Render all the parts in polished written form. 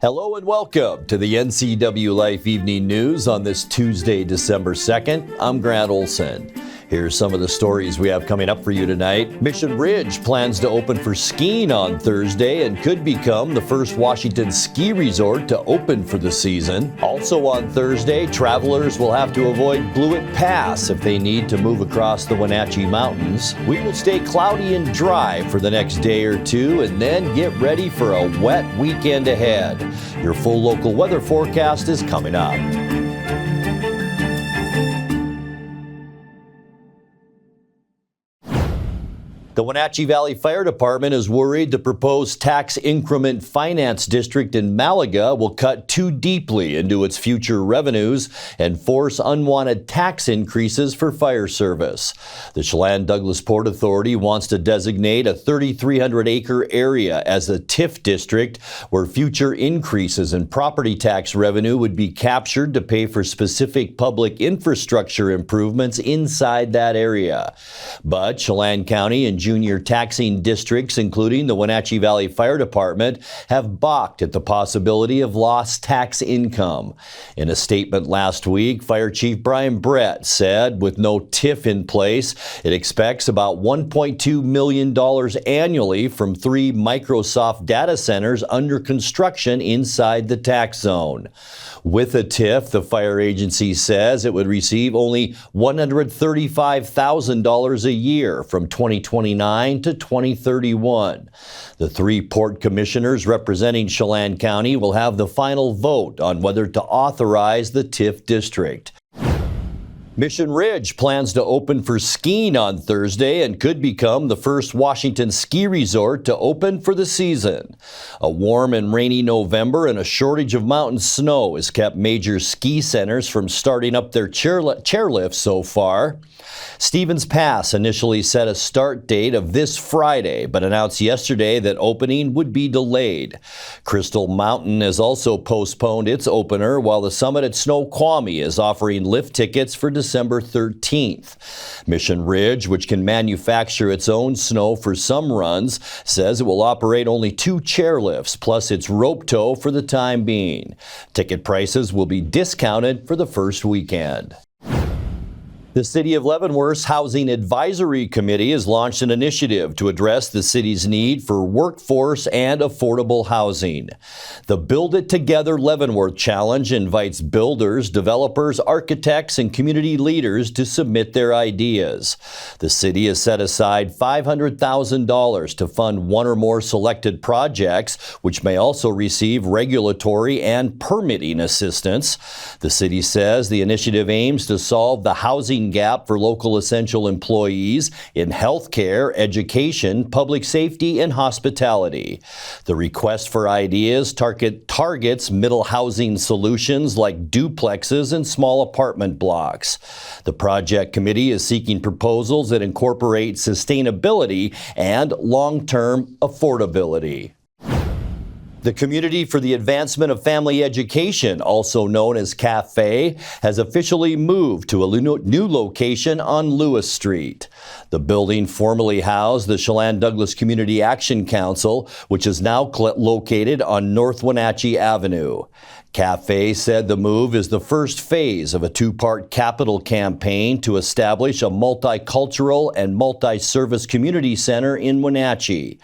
Hello and welcome to the NCWLIFE Evening News on this Tuesday, December 2nd. I'm Grant Olson. Here's some of the stories we have coming up for you tonight. Mission Ridge plans to open for skiing on Thursday and could become the first Washington ski resort to open for the season. Also on Thursday, travelers will have to avoid Blewett Pass if they need to move across the Wenatchee Mountains. We will stay cloudy and dry for the next day or two and then get ready for a wet weekend ahead. Your full local weather forecast is coming up. The Wenatchee Valley Fire Department is worried the proposed tax-increment finance district in Malaga will cut too deeply into its future revenues and force unwanted tax increases for fire service. The Chelan-Douglas Port Authority wants to designate a 3,300-acre area as a TIF district where future increases in property tax revenue would be captured to pay for specific public infrastructure improvements inside that area. But Chelan County and junior taxing districts, including the Wenatchee Valley Fire Department, have balked at the possibility of lost tax income. In a statement last week, Fire Chief Brian Brett said with no TIF in place, it expects about $1.2 million annually from 3 Microsoft data centers under construction inside the tax zone. With a TIF, the fire agency says it would receive only $135,000 a year from 2029 to 2031. The 3 port commissioners representing Chelan County will have the final vote on whether to authorize the TIF district. Mission Ridge plans to open for skiing on Thursday and could become the first Washington ski resort to open for the season. A warm and rainy November and a shortage of mountain snow has kept major ski centers from starting up their chairlifts so far. Stevens Pass initially set a start date of this Friday, but announced yesterday that opening would be delayed. Crystal Mountain has also postponed its opener, while the summit at Snoqualmie is offering lift tickets for December 13th. Mission Ridge, which can manufacture its own snow for some runs, says it will operate only 2 chairlifts plus its rope tow for the time being. Ticket prices will be discounted for the first weekend. The City of Leavenworth's Housing Advisory Committee has launched an initiative to address the city's need for workforce and affordable housing. The Build It Together Leavenworth Challenge invites builders, developers, architects, and community leaders to submit their ideas. The city has set aside $500,000 to fund 1 or more selected projects, which may also receive regulatory and permitting assistance. The city says the initiative aims to solve the housing gap for local essential employees in healthcare, education, public safety, and hospitality. The request for ideas targets middle housing solutions like duplexes and small apartment blocks. The project committee is seeking proposals that incorporate sustainability and long-term affordability. The Community for the Advancement of Family Education, also known as CAFE, has officially moved to a new location on Lewis Street. The building formerly housed the Chelan-Douglas Community Action Council, which is now located on North Wenatchee Avenue. CAFE said the move is the first phase of a 2-part capital campaign to establish a multicultural and multi-service community center in Wenatchee.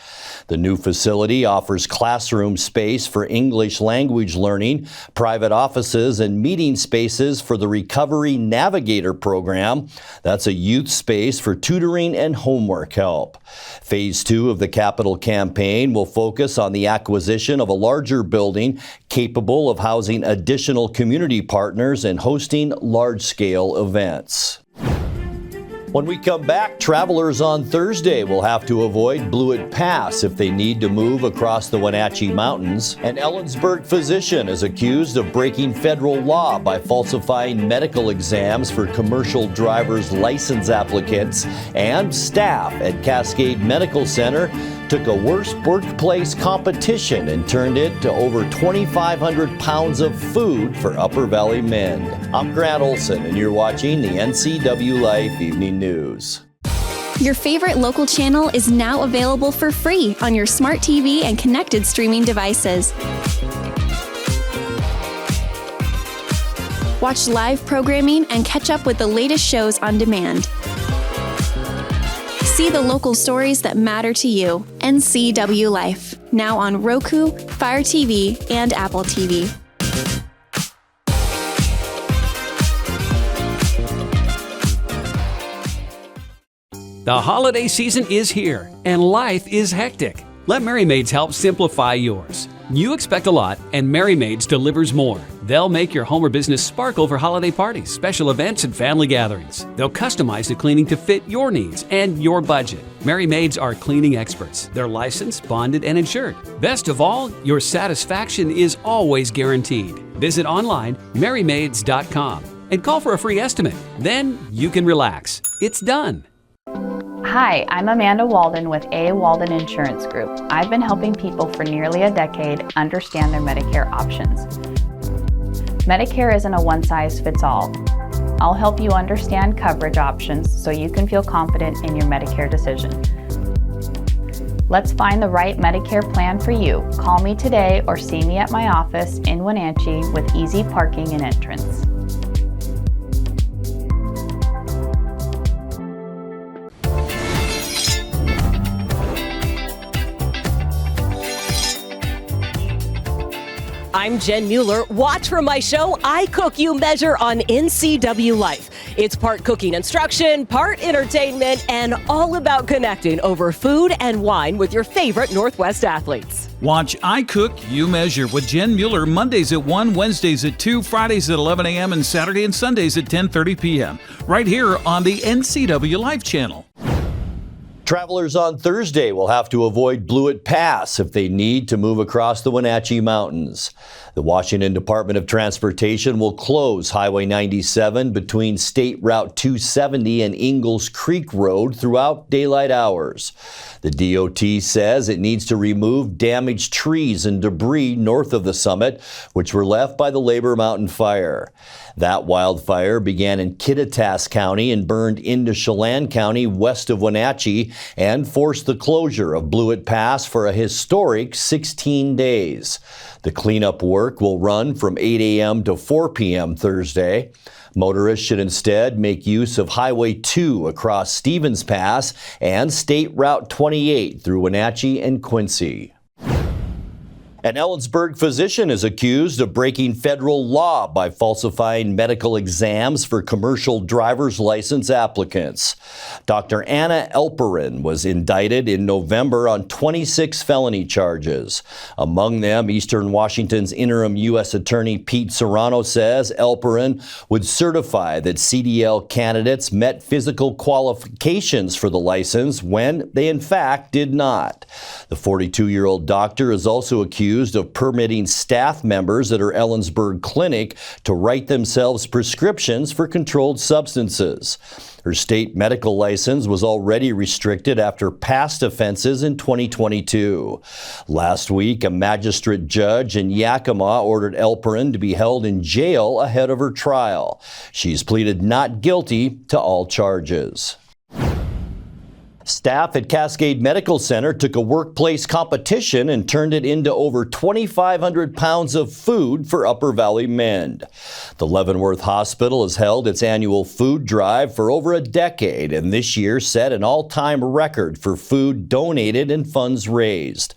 The new facility offers classroom space for English language learning, private offices, and meeting spaces for the Recovery Navigator program. That's a youth space for tutoring and homework help. Phase 2 of the capital campaign will focus on the acquisition of a larger building capable of housing additional community partners and hosting large-scale events. When we come back, travelers on Thursday will have to avoid Blewett Pass if they need to move across the Wenatchee Mountains. An Ellensburg physician is accused of breaking federal law by falsifying medical exams for commercial driver's license applicants. And staff at Cascade Medical Center took a worst workplace competition and turned it to over 2,500 pounds of food for Upper Valley men. I'm Grant Olson, and you're watching the NCWLIFE Evening News. Your favorite local channel is now available for free on your smart TV and connected streaming devices. Watch live programming and catch up with the latest shows on demand. See the local stories that matter to you. NCWLIFE, now on Roku, Fire TV, and Apple TV. The holiday season is here, and life is hectic. Let Merry Maids help simplify yours. You expect a lot, and Merry Maids delivers more. They'll make your home or business sparkle for holiday parties, special events, and family gatherings. They'll customize the cleaning to fit your needs and your budget. Merry Maids are cleaning experts. They're licensed, bonded, and insured. Best of all, your satisfaction is always guaranteed. Visit online, merrymaids.com, and call for a free estimate. Then you can relax. It's done. Hi, I'm Amanda Walden with A. Walden Insurance Group. I've been helping people for nearly a decade understand their Medicare options. Medicare isn't a one-size-fits-all. I'll help you understand coverage options so you can feel confident in your Medicare decision. Let's find the right Medicare plan for you. Call me today or see me at my office in Wenatchee with easy parking and entrance. I'm Jen Mueller. Watch for my show, I Cook, You Measure on NCWLIFE. It's part cooking instruction, part entertainment, and all about connecting over food and wine with your favorite Northwest athletes. Watch I Cook, You Measure with Jen Mueller Mondays at 1, Wednesdays at 2, Fridays at 11 a.m., and Saturday and Sundays at 10:30 p.m. right here on the NCWLIFE channel. Travelers on Thursday will have to avoid Blewett Pass if they need to move across the Wenatchee Mountains. The Washington Department of Transportation will close Highway 97 between State Route 270 and Ingalls Creek Road throughout daylight hours. The DOT says it needs to remove damaged trees and debris north of the summit, which were left by the Labor Mountain Fire. That wildfire began in Kittitas County and burned into Chelan County west of Wenatchee and forced the closure of Blewett Pass for a historic 16 days. The cleanup work will run from 8 a.m. to 4 p.m. Thursday. Motorists should instead make use of Highway 2 across Stevens Pass and State Route 28 through Wenatchee and Quincy. An Ellensburg physician is accused of breaking federal law by falsifying medical exams for commercial driver's license applicants. Dr. Anna Elperin was indicted in November on 26 felony charges. Among them, Eastern Washington's interim U.S. Attorney Pete Serrano says Elperin would certify that CDL candidates met physical qualifications for the license when they in fact did not. The 42-year-old doctor is also accused of permitting staff members at her Ellensburg clinic to write themselves prescriptions for controlled substances. Her state medical license was already restricted after past offenses in 2022. Last week, a magistrate judge in Yakima ordered Elperin to be held in jail ahead of her trial. She's pleaded not guilty to all charges. Staff at Cascade Medical Center took a workplace competition and turned it into over 2,500 pounds of food for Upper Valley Mend. The Leavenworth Hospital has held its annual food drive for over a decade and this year set an all-time record for food donated and funds raised.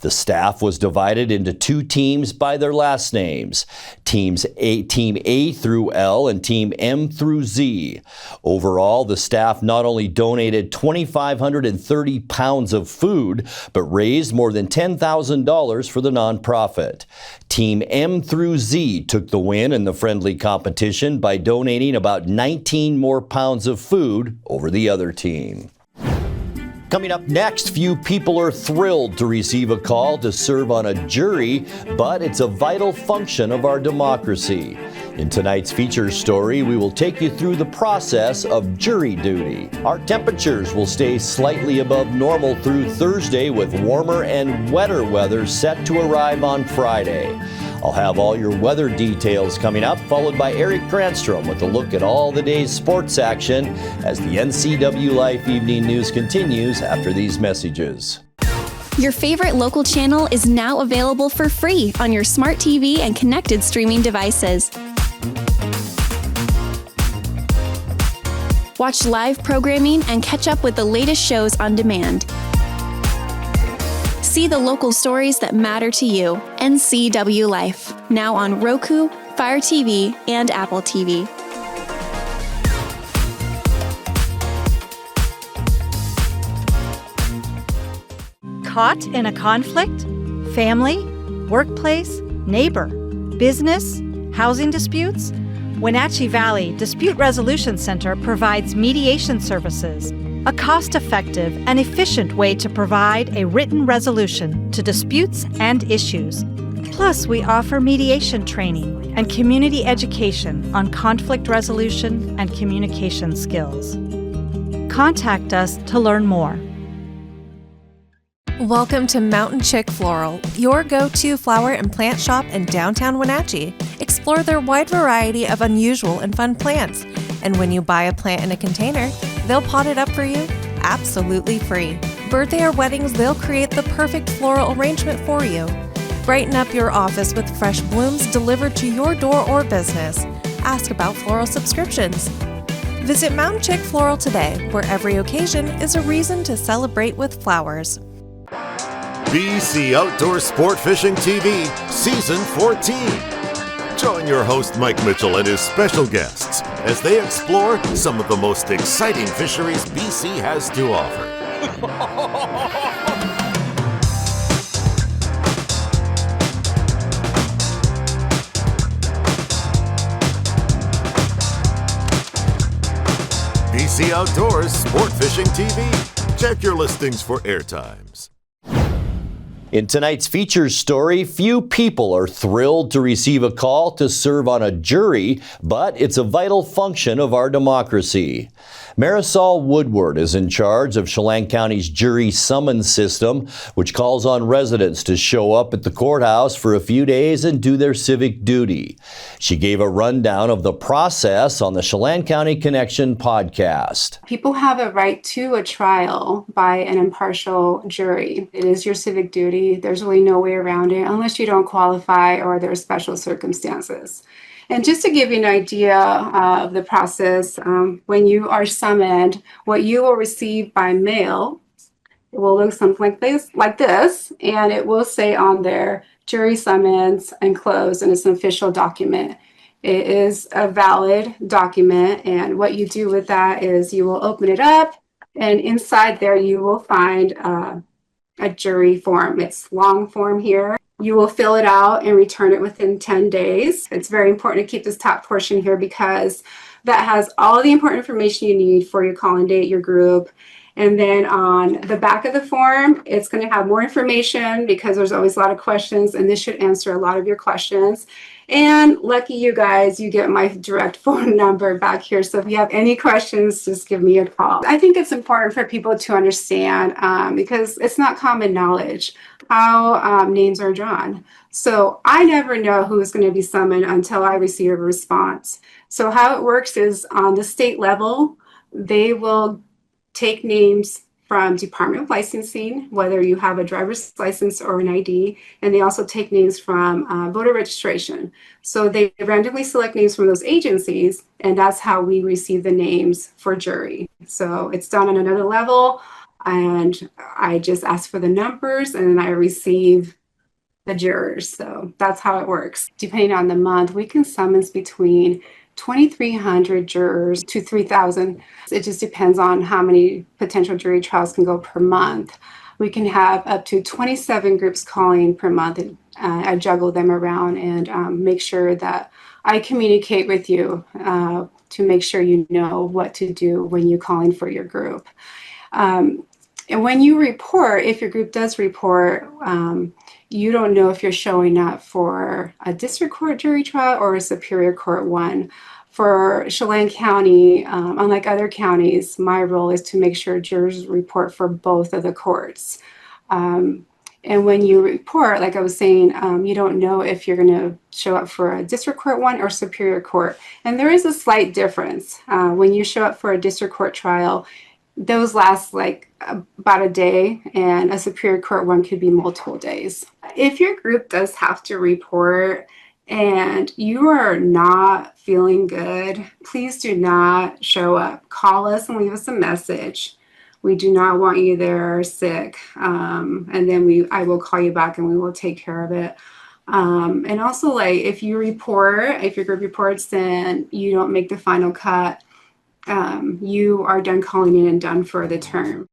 The staff was divided into two teams by their last names, Team A through L and Team M through Z. Overall, the staff not only donated 2,530 pounds of food, but raised more than $10,000 for the nonprofit. Team M through Z took the win in the friendly competition by donating about 19 more pounds of food over the other team. Coming up next, few people are thrilled to receive a call to serve on a jury, but it's a vital function of our democracy. In tonight's feature story, we will take you through the process of jury duty. Our temperatures will stay slightly above normal through Thursday with warmer and wetter weather set to arrive on Friday. I'll have all your weather details coming up, followed by Eric Cranstrom with a look at all the day's sports action as the NCWLIFE Evening News continues after these messages. Your favorite local channel is now available for free on your smart TV and connected streaming devices. Watch live programming and catch up with the latest shows on demand. See the local stories that matter to you. NCW Life, now on Roku, Fire TV, and Apple TV. Caught in a conflict? Family, workplace, neighbor, business, housing disputes? Wenatchee Valley Dispute Resolution Center provides mediation services, a cost-effective and efficient way to provide a written resolution to disputes and issues. Plus, we offer mediation training and community education on conflict resolution and communication skills. Contact us to learn more. Welcome to Mountain Chick Floral, your go-to flower and plant shop in downtown Wenatchee. Explore their wide variety of unusual and fun plants. And when you buy a plant in a container, they'll pot it up for you absolutely free. Birthday or weddings, they'll create the perfect floral arrangement for you. Brighten up your office with fresh blooms delivered to your door or business. Ask about floral subscriptions. Visit Mountain Chick Floral today, where every occasion is a reason to celebrate with flowers. BC Outdoor Sport Fishing TV, Season 14. Join your host Mike Mitchell and his special guests as they explore some of the most exciting fisheries BC has to offer. BC Outdoors Sport Fishing TV. Check your listings for airtimes. In tonight's features story, few people are thrilled to receive a call to serve on a jury, but it's a vital function of our democracy. Marisol Woodward is in charge of Chelan County's jury summons system, which calls on residents to show up at the courthouse for a few days and do their civic duty. She gave a rundown of the process on the Chelan County Connection podcast. People have a right to a trial by an impartial jury. It is your civic duty. There's really no way around it unless you don't qualify or there are special circumstances. And just to give you an idea of the process, when you are summoned, what you will receive by mail, it will look something like this, and it will say on there, jury summons enclosed, and it's an official document. It is a valid document, and what you do with that is you will open it up, and inside there you will find a jury form. It's long form here. You will fill it out and return it within 10 days. It's very important to keep this top portion here because that has all the important information you need for your call-in date, your group. And then on the back of the form, it's going to have more information because there's always a lot of questions, and this should answer a lot of your questions. And lucky you guys, you get my direct phone number back here. So if you have any questions, just give me a call. I think it's important for people to understand because it's not common knowledge how names are drawn. So I never know who's going to be summoned until I receive a response. So how it works is on the state level, they will take names from Department of Licensing, whether you have a driver's license or an ID, and they also take names from voter registration. So they randomly select names from those agencies, and that's how we receive the names for jury. So it's done on another level, and I just ask for the numbers, and then I receive the jurors. So that's how it works. Depending on the month, we can summons between 2,300 jurors to 3,000. It just depends on how many potential jury trials can go per month. We can have up to 27 groups calling per month. And, I juggle them around and make sure that I communicate with you to make sure you know what to do when you're calling for your group. And when you report, if your group does report, you don't know if you're showing up for a district court jury trial or a superior court one. For Chelan County, unlike other counties, my role is to make sure jurors report for both of the courts. And when you report, like I was saying, you don't know if you're going to show up for a district court one or superior court. And there is a slight difference. When you show up for a district court trial, those last like about a day, and a superior court one could be multiple days. If your group does have to report, and you are not feeling good, please do not show up. Call us and leave us a message. We do not want you there sick. And then I will call you back and we will take care of it. And also, like, if your group reports, then you don't make the final cut, you are done calling in and done for the term.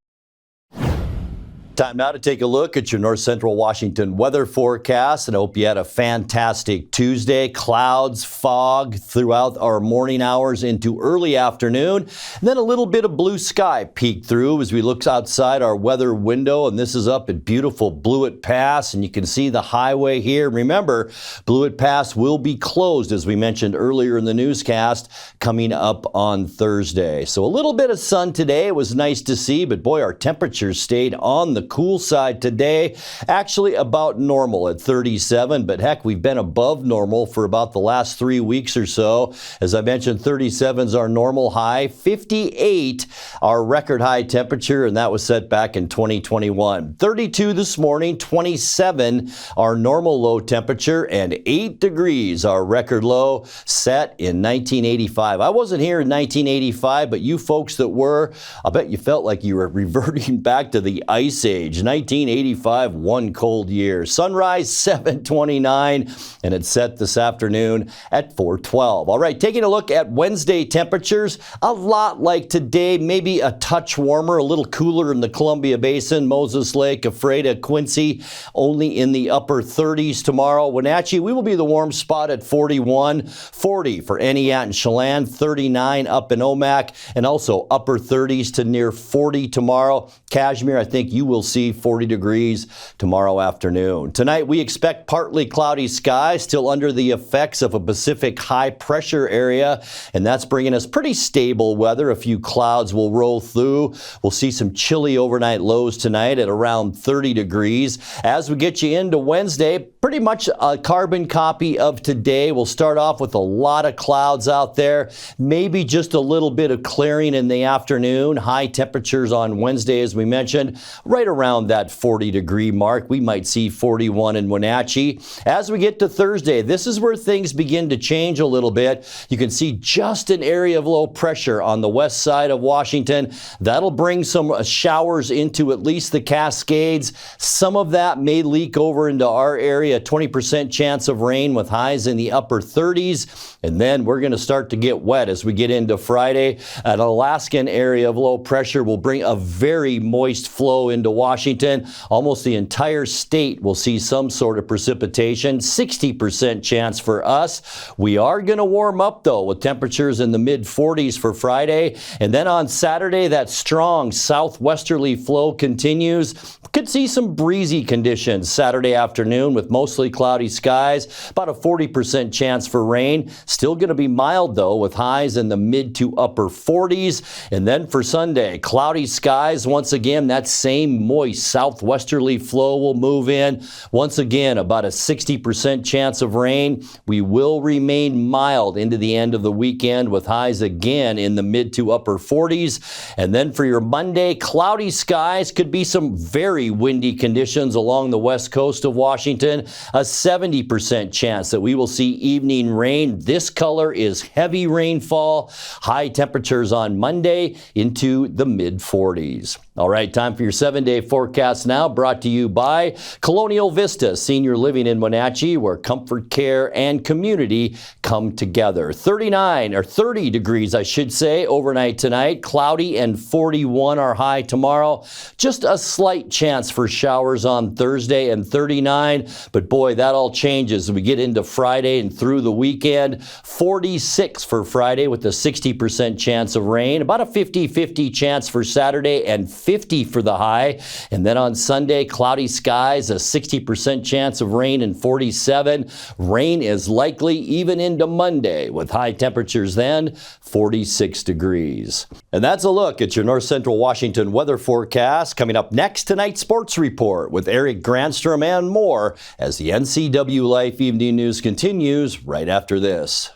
Time now to take a look at your North Central Washington weather forecast, and I hope you had a fantastic Tuesday. Clouds, fog throughout our morning hours into early afternoon, and then a little bit of blue sky peeked through as we look outside our weather window, and this is up at beautiful Blewett Pass, and you can see the highway here. Remember, Blewett Pass will be closed, as we mentioned earlier in the newscast, coming up on Thursday. So a little bit of sun today. It was nice to see, but boy, our temperatures stayed on the cool side today, actually about normal at 37, but heck, we've been above normal for about the last 3 weeks or so. As I mentioned, 37 is our normal high, 58 our record high temperature, and that was set back in 2021. 32 this morning, 27 our normal low temperature, and 8 degrees our record low set in 1985. I wasn't here in 1985, but you folks that were, I bet you felt like you were reverting back to the ice age. 1985, one cold year. Sunrise 7:29, and it's set this afternoon at 4:12. All right, taking a look at Wednesday temperatures, a lot like today, maybe a touch warmer, a little cooler in the Columbia Basin, Moses Lake, Ephrata, Quincy, only in the upper 30s tomorrow. Wenatchee, we will be the warm spot at 41, 40 for Eniat and Chelan, 39 up in Omak, and also upper 30s to near 40 tomorrow. Cashmere, I think you will see 40 degrees tomorrow afternoon. Tonight, we expect partly cloudy skies, still under the effects of a Pacific high pressure area, and that's bringing us pretty stable weather. A few clouds will roll through. We'll see some chilly overnight lows tonight at around 30 degrees. As we get you into Wednesday, pretty much a carbon copy of today. We'll start off with a lot of clouds out there, maybe just a little bit of clearing in the afternoon. High temperatures on Wednesday, as we mentioned, right around that 40 degree mark. We might see 41 in Wenatchee. As we get to Thursday, this is where things begin to change a little bit. You can see just an area of low pressure on the west side of Washington. That'll bring some showers into at least the Cascades. Some of that may leak over into our area. 20% chance of rain with highs in the upper 30s. And then we're going to start to get wet as we get into Friday. An Alaskan area of low pressure will bring a very moist flow into Washington. Almost the entire state will see some sort of precipitation. 60% chance for us. We are going to warm up, though, with temperatures in the mid-40s for Friday. And then on Saturday, that strong southwesterly flow continues. Could see some breezy conditions Saturday afternoon with mostly cloudy skies. About a 40% chance for rain. Still going to be mild, though, with highs in the mid to upper 40s. And then for Sunday, cloudy skies once again. That same moist southwesterly flow will move in. Once again, about a 60% chance of rain. We will remain mild into the end of the weekend with highs again in the mid to upper 40s. And then for your Monday, cloudy skies. Could be some very windy conditions along the west coast of Washington. A 70% chance that we will see evening rain. This color is heavy rainfall. High temperatures on Monday into the mid 40s. All right, time for your 7-day forecast now, brought to you by Colonial Vista Senior Living in Wenatchee, where comfort, care, and community come together. 30 degrees, I should say, overnight tonight. Cloudy and 41 our high tomorrow. Just a slight chance for showers on Thursday and 39. But boy, that all changes as we get into Friday and through the weekend. 46 for Friday with a 60% chance of rain. About a 50-50 chance for Saturday and 50 for the high. And then on Sunday, cloudy skies, a 60% chance of rain and 47. Rain is likely even into Monday with high temperatures then 46 degrees. And that's a look at your North Central Washington weather forecast. Coming up next, tonight's sports report with Eric Granstrom and more as the NCWLIFE Evening News continues right after this.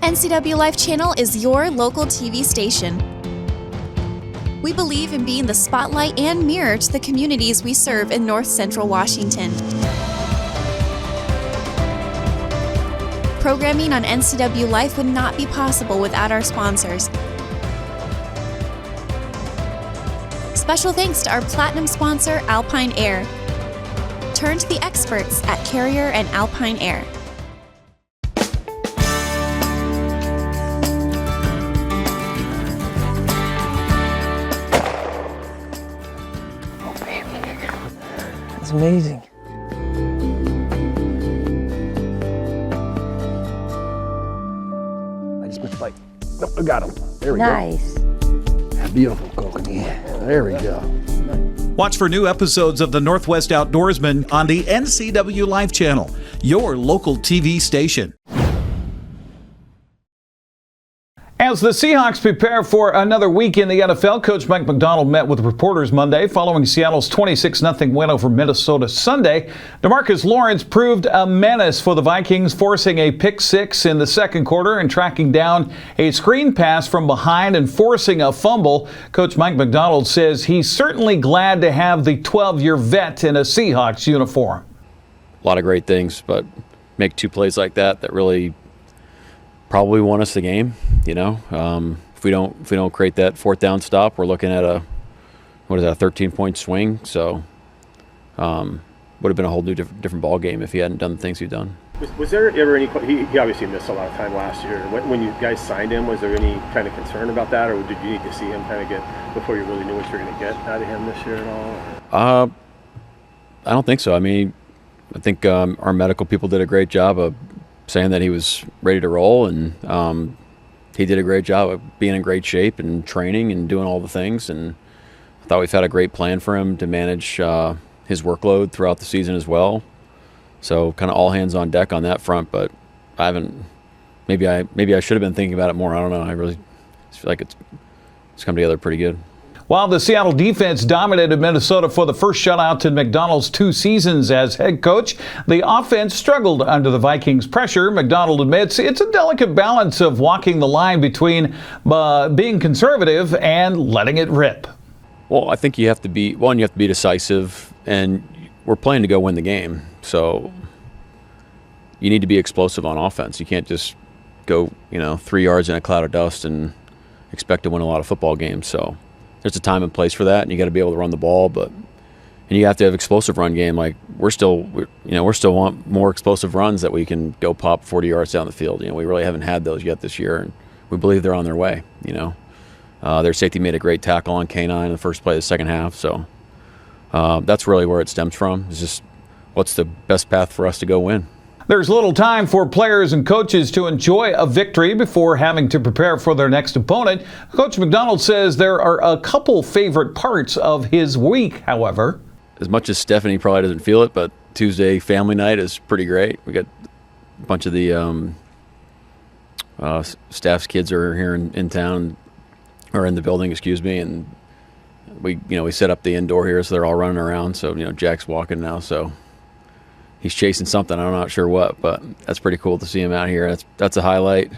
NCWLIFE Channel is your local TV station. We believe in being the spotlight and mirror to the communities we serve in North Central Washington. Programming on NCW Life would not be possible without our sponsors. Special thanks to our platinum sponsor, Alpine Air. Turn to the experts at Carrier and Alpine Air. Oh, baby. That's amazing. I just missed a bite. Nope, I got him. There we go. Nice. Beautiful kokanee. There we go. Watch for new episodes of the Northwest Outdoorsman on the NCWLIFE channel, your local TV station. As the Seahawks prepare for another week in the NFL, Coach Mike Macdonald met with reporters Monday following Seattle's 26-0 win over Minnesota Sunday. DeMarcus Lawrence proved a menace for the Vikings, forcing a pick six in the second quarter and tracking down a screen pass from behind and forcing a fumble. Coach Mike Macdonald says he's certainly glad to have the 12-year vet in a Seahawks uniform. A lot of great things, but make two plays like that really probably won us the game. You know, if we don't create that fourth down stop, we're looking at a 13-point swing. So would have been a whole new different ball game if he hadn't done the things he'd done. Was there ever any? He obviously missed a lot of time last year. When you guys signed him, was there any kind of concern about that, or did you need to see him kind of get before you really knew what you were going to get out of him this year at all? I don't think so. I mean, I think our medical people did a great job of saying that he was ready to roll, and he did a great job of being in great shape and training and doing all the things. And I thought we've had a great plan for him to manage his workload throughout the season as well. So kind of all hands on deck on that front. But I haven't. Maybe I should have been thinking about it more. I don't know. I really feel like it's come together pretty good. While the Seattle defense dominated Minnesota for the first shutout in Macdonald's 2 seasons as head coach, the offense struggled under the Vikings' pressure. Macdonald admits it's a delicate balance of walking the line between being conservative and letting it rip. Well, I think you have to be decisive, and we're playing to go win the game. So you need to be explosive on offense. You can't just go 3 yards in a cloud of dust and expect to win a lot of football games. So there's a time and place for that, and you got to be able to run the ball, and you have to have explosive run game. Like we still want more explosive runs that we can go pop 40 yards down the field. We really haven't had those yet this year, and we believe they're on their way. Their safety made a great tackle on K9 in the first play of the second half. So that's really where it stems from. It's just what's the best path for us to go win. There's little time for players and coaches to enjoy a victory before having to prepare for their next opponent. Coach Macdonald says there are a couple favorite parts of his week, however. As much as Stephanie probably doesn't feel it, but Tuesday family night is pretty great. We got a bunch of the staff's kids are here in town, or in the building, and we set up the indoor here, so they're all running around. So Jack's walking now, so he's chasing something. I'm not sure what, but that's pretty cool to see him out here. That's a highlight.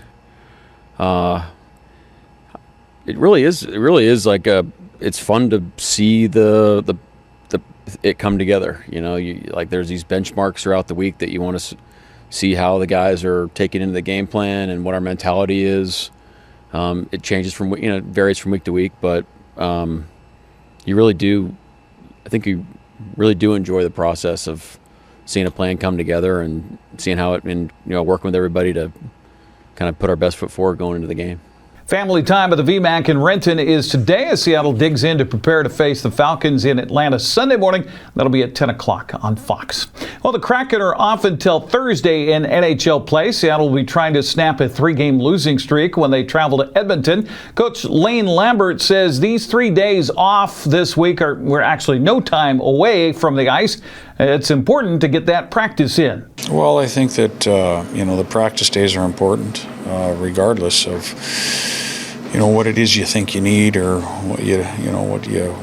It really is like it's fun to see it come together. There's these benchmarks throughout the week that you want to see how the guys are taking into the game plan and what our mentality is. It changes varies from week to week, but you really do. I think you really do enjoy the process of seeing a plan come together and seeing how working with everybody to kind of put our best foot forward going into the game. Family time at the VMAC in Renton is today as Seattle digs in to prepare to face the Falcons in Atlanta Sunday morning. That'll be at 10 o'clock on Fox. Well, the Kraken are off until Thursday in NHL play. Seattle will be trying to snap a 3-game losing streak when they travel to Edmonton. Coach Lane Lambert says these 3 days off this week we're actually no time away from the ice. It's important to get that practice in. Well, I think that the practice days are important, regardless of what it is you think you need or what you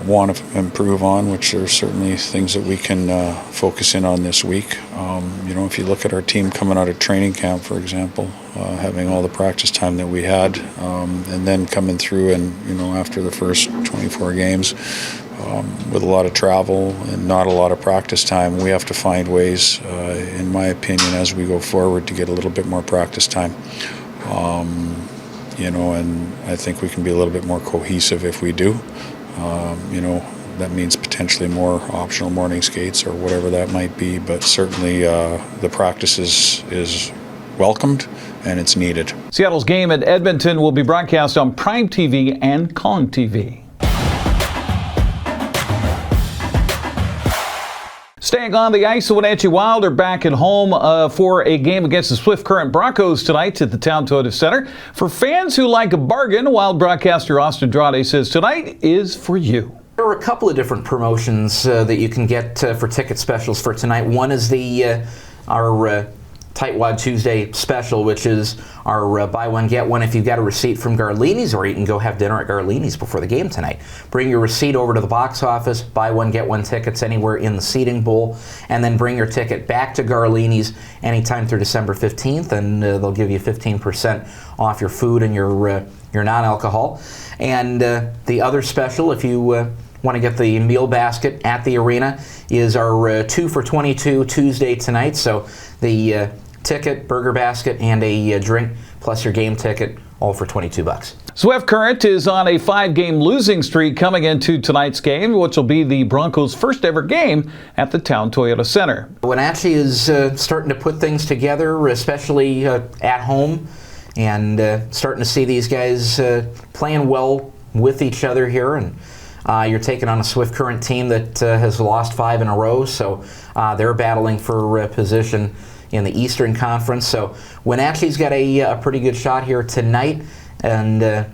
want to improve on. Which are certainly things that we can focus in on this week. If you look at our team coming out of training camp, for example, having all the practice time that we had, and then coming through and after the first 24 games. with a lot of travel and not a lot of practice time, we have to find ways, in my opinion, as we go forward to get a little bit more practice time. And I think we can be a little bit more cohesive if we do. That means potentially more optional morning skates or whatever that might be, but certainly the practice is welcomed and it's needed. Seattle's game at Edmonton will be broadcast on Prime TV and Kong TV. Staying on the ice, the Wenatchee Wild are back at home for a game against the Swift Current Broncos tonight at the Town Toyota Center. For fans who like a bargain, Wild broadcaster Austin Andrade says tonight is for you. There are a couple of different promotions that you can get for ticket specials for tonight. One is our Tightwad Tuesday special, which is our buy one, get one if you've got a receipt from Garlini's, or you can go have dinner at Garlini's before the game tonight. Bring your receipt over to the box office, buy one, get one tickets anywhere in the seating bowl, and then bring your ticket back to Garlini's anytime through December 15th, and they'll give you 15% off your food and your non-alcohol. And the other special, if you want to get the meal basket at the arena, is our 2 for $22 Tuesday tonight. So the ticket, burger basket, and a drink, plus your game ticket, all for $22. Swift Current is on a 5-game losing streak coming into tonight's game, which will be the Broncos' first ever game at the Town Toyota Center. Wenatchee is starting to put things together, especially at home, and starting to see these guys playing well with each other here. And you're taking on a Swift Current team that has lost 5 in a row, so they're battling for position in the Eastern Conference. So Wenatchee's got a pretty good shot here tonight, and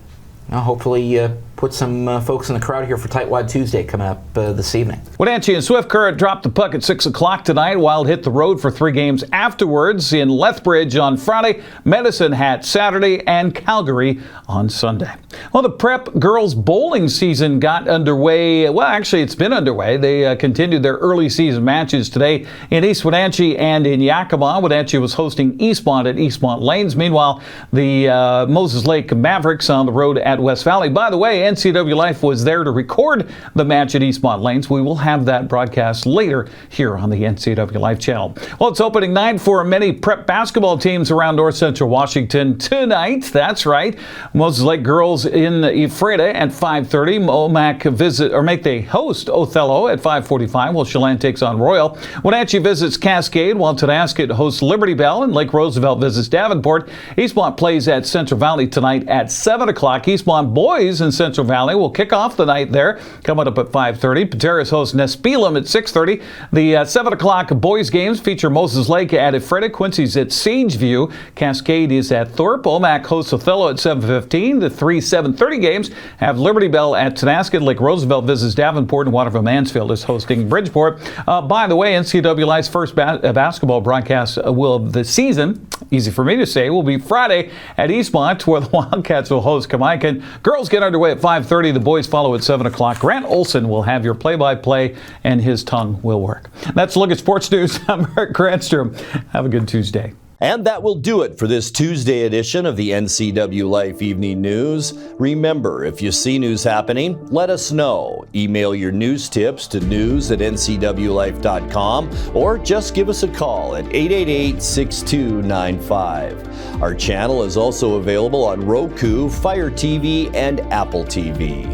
hopefully put some folks in the crowd here for Tightwad Tuesday coming up this evening. Wenatchee and Swift Current dropped the puck at 6 o'clock tonight. Wild hit the road for 3 games afterwards in Lethbridge on Friday, Medicine Hat Saturday, and Calgary on Sunday. Well, the prep girls bowling season got underway. Well, actually, it's been underway. They continued their early season matches today in East Wenatchee and in Yakima. Wenatchee was hosting Eastmont at Eastmont Lanes. Meanwhile, the Moses Lake Mavericks on the road at West Valley. By the way, NCWLIFE was there to record the match at Eastmont Lanes. We will have that broadcast later here on the NCWLIFE channel. Well, it's opening night for many prep basketball teams around North Central Washington tonight. That's right. Moses Lake girls in Ephrata at 5:30. Momac they host Othello at 5:45 while Chelan takes on Royal. Wenatchee visits Cascade while Tonasket hosts Liberty Bell, and Lake Roosevelt visits Davenport. Eastmont plays at Central Valley tonight at 7 o'clock. Eastmont boys in Central Valley will kick off the night there, coming up at 5:30. Pateras hosts Nespelem at 6:30. The 7 o'clock boys games feature Moses Lake at Ephrata, Quincy's at Sageview, Cascade is at Thorpe. Omak hosts Othello at 7:15. The 3 7:30 games have Liberty Bell at Tonasket. Lake Roosevelt visits Davenport, and Waterville Mansfield is hosting Bridgeport. By the way, NCWLIFE's first basketball broadcast of the season, easy for me to say, will be Friday at Eastmont, where the Wildcats will host Kamaikan. Girls get underway at 5:30. The boys follow at 7 o'clock. Grant Olson will have your play-by-play, and his tongue will work. That's a look at sports news. I'm Mark Granstrom. Have a good Tuesday. And that will do it for this Tuesday edition of the NCWLIFE Evening News. Remember, if you see news happening, let us know. Email your news tips to news@ncwlife.com or just give us a call at 888-6295. Our channel is also available on Roku, Fire TV, and Apple TV.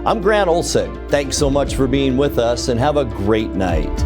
I'm Grant Olson. Thanks so much for being with us, and have a great night.